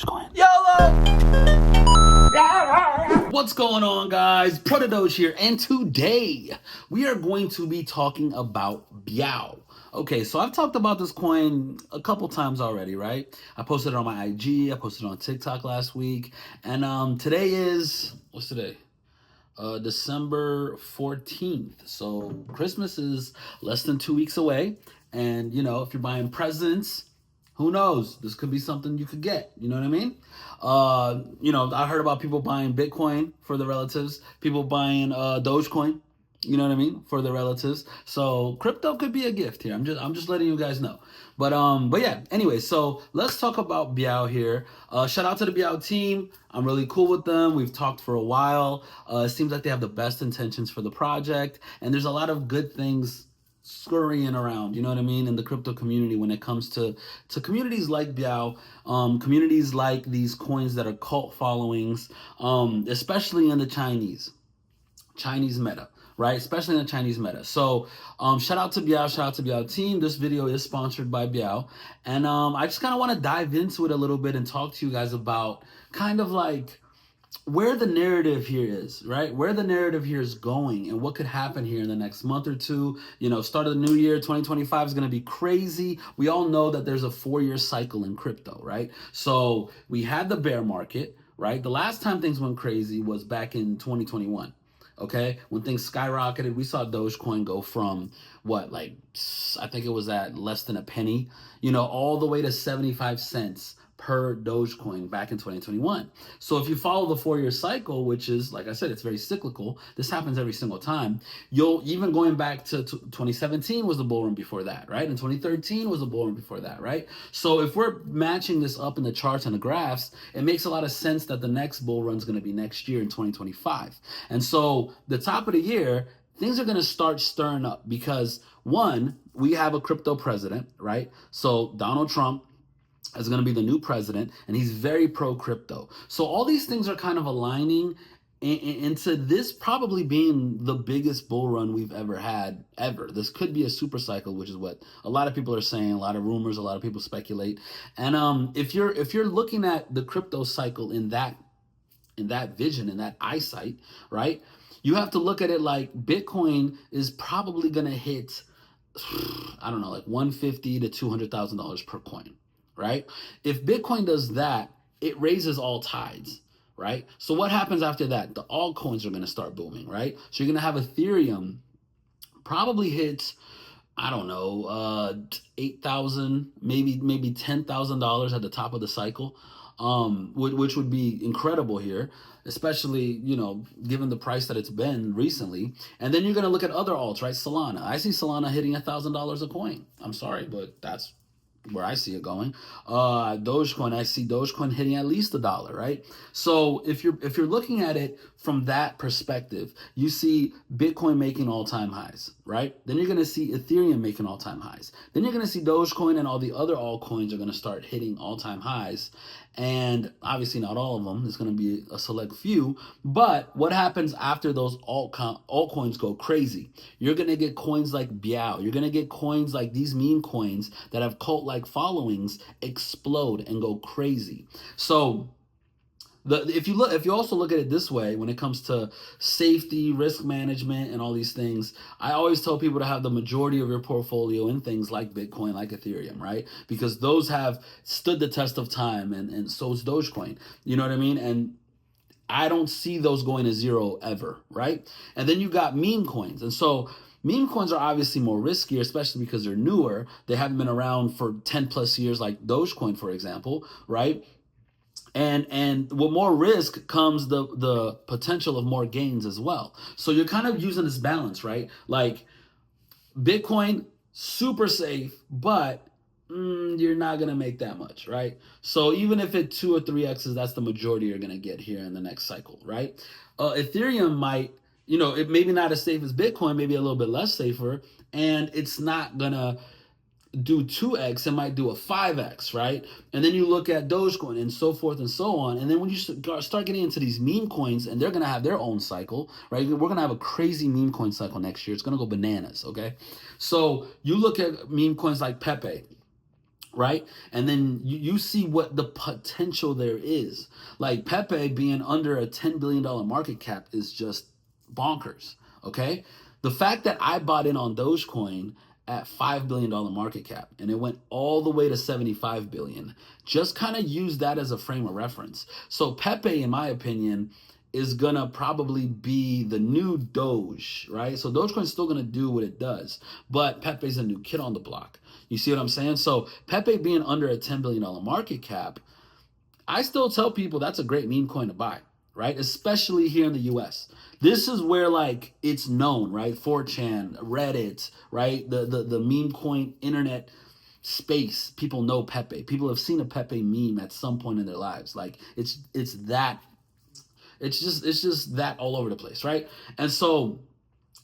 Dogecoin. YOLO! What's going on, guys? Doge here, and today we are going to be talking about BIAO. Okay, so I've talked about this coin a couple times already, right? I posted it on my IG, I posted it on TikTok last week, and today is, what's today? December 14th. So Christmas is less than 2 weeks away. And, you know, if you're buying presents, who knows? This could be something you could get. You know what I mean? I heard about people buying Bitcoin for the relatives, people buying Dogecoin. You know what I mean? For the relatives. So crypto could be a gift here. I'm just letting you guys know. But yeah, anyway, so let's talk about BIAO here. Shout out to the BIAO team. I'm really cool with them. We've talked for a while. It seems like they have the best intentions for the project, and there's a lot of good things scurrying around, you know what I mean, in the crypto community when it comes to communities like BIAO, communities like these coins that are cult followings, especially in the Chinese meta, right? Especially in the Chinese meta. So shout out to BIAO, shout out to BIAO team. This video is sponsored by BIAO. And I just kind of want to dive into it a little bit and talk to you guys about kind of like where the narrative here is, right? Where the narrative here is going and what could happen here in the next month or two. You know, start of the new year, 2025 is going to be crazy. We all know that there's a 4-year cycle in crypto, right? So we had the bear market, right? The last time things went crazy was back in 2021. Okay, when things skyrocketed, we saw Dogecoin go from what, like, I think it was at less than a penny, you know, all the way to 75 cents per Dogecoin back in 2021. So if you follow the 4-year cycle, which is, like I said, it's very cyclical, this happens every single time. You'll even going back to 2017 was the bull run before that, right? And 2013 was the bull run before that, right? So if we're matching this up in the charts and the graphs, it makes a lot of sense that the next bull run is going to be next year in 2025. And so the top of the year, things are going to start stirring up because, one, we have a crypto president, right? So Donald Trump is going to be the new president, and he's very pro crypto. So all these things are kind of aligning into this probably being the biggest bull run we've ever had ever. This could be a super cycle, which is what a lot of people are saying, a lot of rumors, a lot of people speculate. And if you're looking at the crypto cycle in that vision, in that eyesight, right? You have to look at it like Bitcoin is probably going to hit, I don't know, like $150,000 to $200,000 per coin. Right? If Bitcoin does that, it raises all tides, right? So what happens after that? The altcoins are going to start booming, right? So you're going to have Ethereum probably hit, I don't know, $8,000, maybe $10,000 at the top of the cycle, which would be incredible here, especially, you know, given the price that it's been recently. And then you're going to look at other alts, right? Solana. I see Solana hitting $1,000 a coin. I'm sorry, but that's where I see it going. Dogecoin, I see Dogecoin hitting at least $1, right? So if you're looking at it from that perspective, you see Bitcoin making all-time highs, right? Then you're going to see Ethereum making all-time highs. Then you're going to see Dogecoin and all the other altcoins are going to start hitting all-time highs. And obviously not all of them. There's going to be a select few. But what happens after those altcoins go crazy? You're going to get coins like BIAO. You're going to get coins like these meme coins that have cult-like followings explode and go crazy. So if you also look at it this way, when it comes to safety, risk management, and all these things, I always tell people to have the majority of your portfolio in things like Bitcoin, like Ethereum, right? Because those have stood the test of time, and so is Dogecoin. You know what I mean? And I don't see those going to zero ever, right? And then you got meme coins. And so meme coins are obviously more riskier, especially because they're newer. They haven't been around for 10 plus years, like Dogecoin, for example, right? And with more risk comes the potential of more gains as well. So you're kind of using this balance, right? Like Bitcoin, super safe, but you're not going to make that much, right? So even if it 2 or 3x's, that's the majority you're going to get here in the next cycle, right? Ethereum might, you know, it maybe not as safe as Bitcoin, maybe a little bit less safer, and it's not going to do 2x, it might do a 5x, right? And then you look at Dogecoin and so forth and so on. And then when you start getting into these meme coins, and they're going to have their own cycle, right? We're going to have a crazy meme coin cycle next year. It's going to go bananas, okay? So you look at meme coins like PEPE, right? And then you see what the potential there is. Like Pepe being under a $10 billion market cap is just bonkers, okay? The fact that I bought in on Dogecoin at $5 billion market cap and it went all the way to 75 billion, just kind of use that as a frame of reference. So Pepe, in my opinion, is gonna probably be the new Doge, right? So Dogecoin's still gonna do what it does, but Pepe's a new kid on the block. You see what I'm saying? So Pepe being under a $10 billion market cap, I still tell people that's a great meme coin to buy, right? Especially here in the US. This is where like it's known, right? 4chan, Reddit, right? The meme coin internet space. People know Pepe. People have seen a Pepe meme at some point in their lives. Like it's that it's just that all over the place, right? And so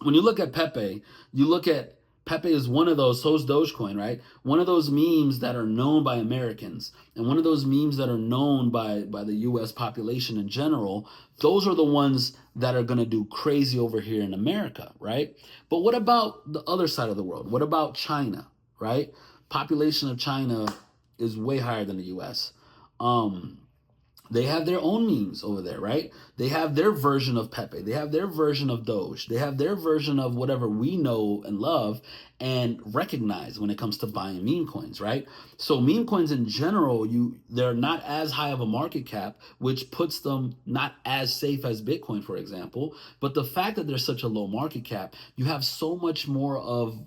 when you look at Pepe, you look at Pepe is one of those, so's Dogecoin, right? One of those memes that are known by Americans and one of those memes that are known by the US population in general. Those are the ones that are going to do crazy over here in America, right? But what about the other side of the world? What about China, right? Population of China is way higher than the US. They have their own memes over there, right? They have their version of Pepe. They have their version of Doge. They have their version of whatever we know and love and recognize when it comes to buying meme coins, right? So meme coins in general, they're not as high of a market cap, which puts them not as safe as Bitcoin, for example. But the fact that there's such a low market cap, you have so much more of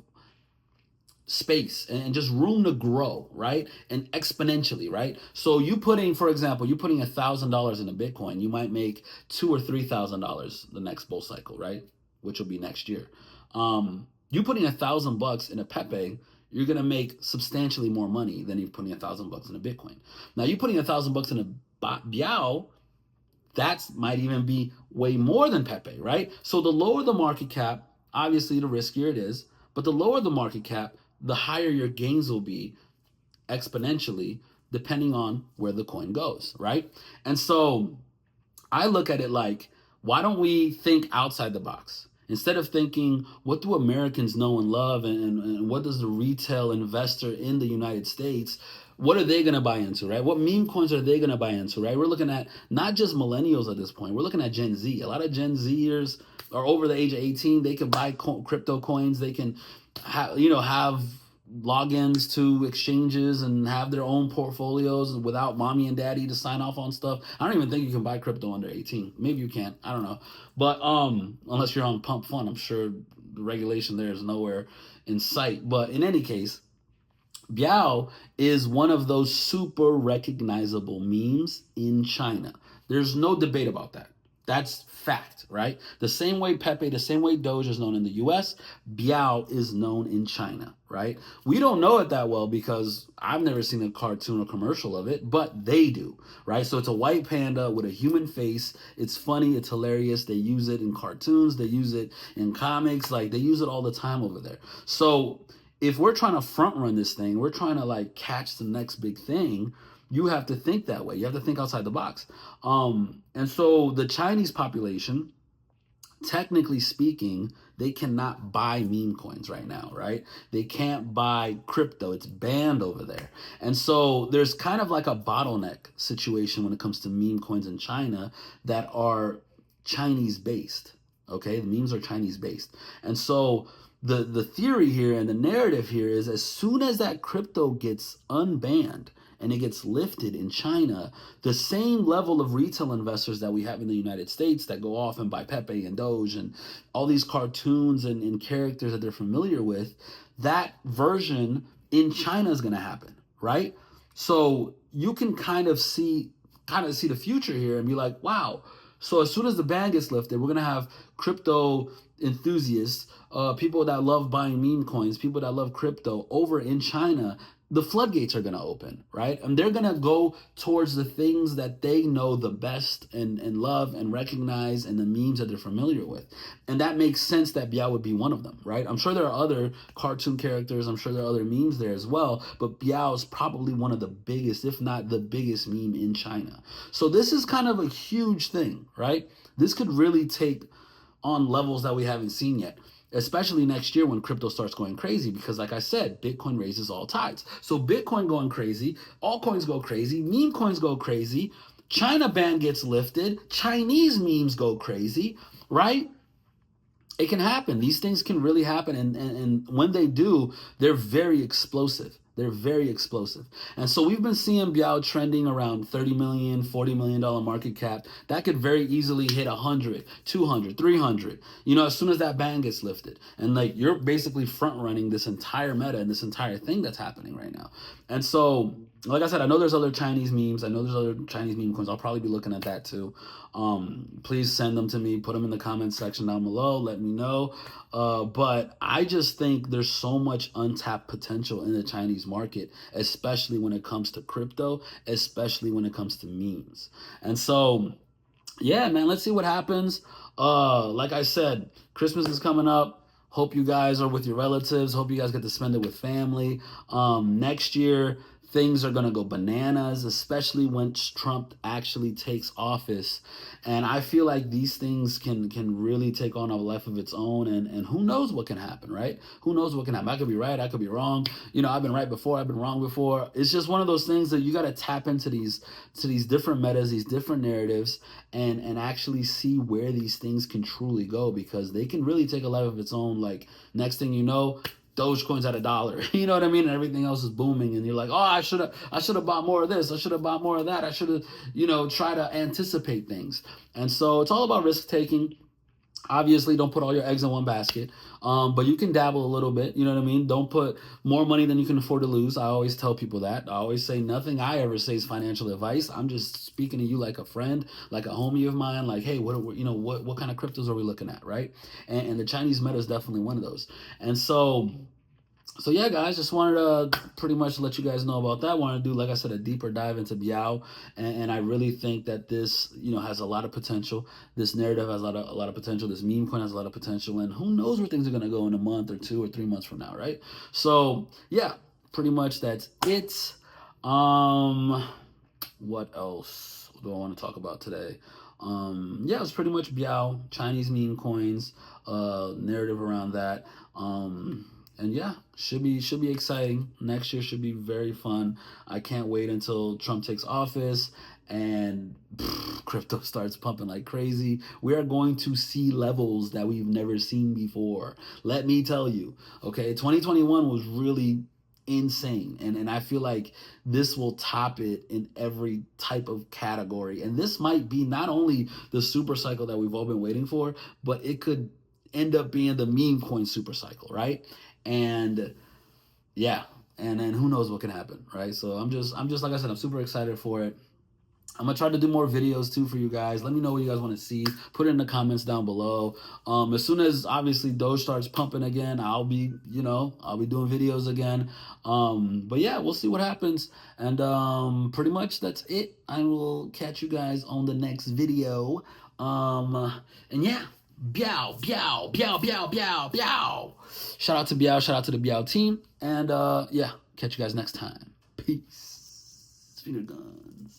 space and just room to grow, right? And exponentially, right? So you putting, for example, you putting $1,000 in a Bitcoin, you might make $2,000 or $3,000 the next bull cycle, right? Which will be next year. You putting $1,000 in a Pepe, you're gonna make substantially more money than you putting $1,000 in a Bitcoin. Now you putting $1,000 in a BIAO, that might even be way more than Pepe, right? So the lower the market cap, obviously the riskier it is, but the lower the market cap, the higher your gains will be exponentially depending on where the coin goes, right? And so I look at it like, why don't we think outside the box? Instead of thinking, what do Americans know and love, and what does the retail investor in the United States, what are they going to buy into, right? What meme coins are they going to buy into, right? We're looking at not just millennials at this point. We're looking at Gen Z. A lot of Gen Zers are over the age of 18. They can buy crypto coins. They can have logins to exchanges and have their own portfolios without mommy and daddy to sign off on stuff. I don't even think you can buy crypto under 18. Maybe you can. I don't know. But unless you're on Pump Fund, I'm sure the regulation there is nowhere in sight. But in any case, BIAO is one of those super recognizable memes in China. There's no debate about that. That's fact, right? The same way Pepe, the same way Doge is known in the US, BIAO is known in China, right? We don't know it that well because I've never seen a cartoon or commercial of it, but they do, right? So it's a white panda with a human face. It's funny, it's hilarious. They use it in cartoons, they use it in comics, like they use it all the time over there. So if we're trying to front run this thing, we're trying to like catch the next big thing, you have to think that way. You have to think outside the box. And so the Chinese population, technically speaking, they cannot buy meme coins right now, right? They can't buy crypto. It's banned over there. And so there's kind of like a bottleneck situation when it comes to meme coins in China that are Chinese based. Okay, the memes are Chinese based. And so the theory here and the narrative here is as soon as that crypto gets unbanned and it gets lifted in China, the same level of retail investors that we have in the United States that go off and buy Pepe and Doge and all these cartoons and characters that they're familiar with, that version in China is going to happen, right? So you can kind of see the future here and be like, wow. So as soon as the ban gets lifted, we're going to have crypto enthusiasts, people that love buying meme coins, people that love crypto over in China. The floodgates are going to open, right? And they're going to go towards the things that they know the best and love and recognize and the memes that they're familiar with. And that makes sense that BIAO would be one of them, right? I'm sure there are other cartoon characters. I'm sure there are other memes there as well. But BIAO is probably one of the biggest, if not the biggest meme in China. So this is kind of a huge thing, right? This could really take on levels that we haven't seen yet. especially next year when crypto starts going crazy, because like I said, Bitcoin raises all tides. So Bitcoin going crazy, altcoins go crazy, meme coins go crazy, China ban gets lifted, Chinese memes go crazy, right? It can happen. These things can really happen. And when they do, they're very explosive. They're very explosive. And so we've been seeing BIAO trending around 30 million, $40 million market cap. That could very easily hit 100, 200, 300, as soon as that ban gets lifted. And like, you're basically front running this entire meta and this entire thing that's happening right now. And so, like I said, I know there's other Chinese memes. I know there's other Chinese meme coins. I'll probably be looking at that too. Please send them to me. Put them in the comment section down below. Let me know. But I just think there's so much untapped potential in the Chinese market, especially when it comes to crypto, especially when it comes to memes. And so, yeah, man, let's see what happens. Like I said, Christmas is coming up. Hope you guys are with your relatives. Hope you guys get to spend it with family. Next year, things are going to go bananas, especially once Trump actually takes office. And I feel like these things can really take on a life of its own. And who knows what can happen, right? Who knows what can happen? I could be right. I could be wrong. I've been right before. I've been wrong before. It's just one of those things that you got to tap into these different metas, these different narratives, and actually see where these things can truly go, because they can really take a life of its own. Like, next thing you know, Dogecoin's at $1. You know what I mean? And everything else is booming, and you're like, oh, I should have bought more of this. I should have bought more of that. I should have, try to anticipate things. And so it's all about risk taking. Obviously, don't put all your eggs in one basket, but you can dabble a little bit. You know what I mean? Don't put more money than you can afford to lose. I always tell people that. I always say nothing I ever say is financial advice. I'm just speaking to you like a friend, like a homie of mine. Like, hey, what kind of cryptos are we looking at, right? And the Chinese meta is definitely one of those. And so yeah, guys, just wanted to pretty much let you guys know about that. Wanted to do, like I said, a deeper dive into BIAO, and I really think that this, has a lot of potential. This narrative has a lot of potential. This meme coin has a lot of potential, and who knows where things are gonna go in a month or 2 or 3 months from now, right? So yeah, pretty much that's it. What else do I want to talk about today? Yeah, it's pretty much BIAO, Chinese meme coins, narrative around that. And yeah, should be exciting. Next year should be very fun. I can't wait until Trump takes office and crypto starts pumping like crazy. We are going to see levels that we've never seen before. Let me tell you, okay? 2021 was really insane, and I feel like this will top it in every type of category. And this might be not only the super cycle that we've all been waiting for, but it could end up being the meme coin super cycle, right? And yeah, and then who knows what can happen, right? So I'm just like I said, I'm super excited for it. I'm gonna try to do more videos too for you guys. Let me know what you guys want to see. Put it in the comments down below. As soon as obviously Doge starts pumping again, I'll be doing videos again. But yeah, we'll see what happens. And pretty much that's it. I will catch you guys on the next video. And yeah. BIAO, BIAO, BIAO, BIAO, BIAO, BIAO. Shout out to BIAO, shout out to the BIAO team. And yeah, catch you guys next time. Peace. Finger guns.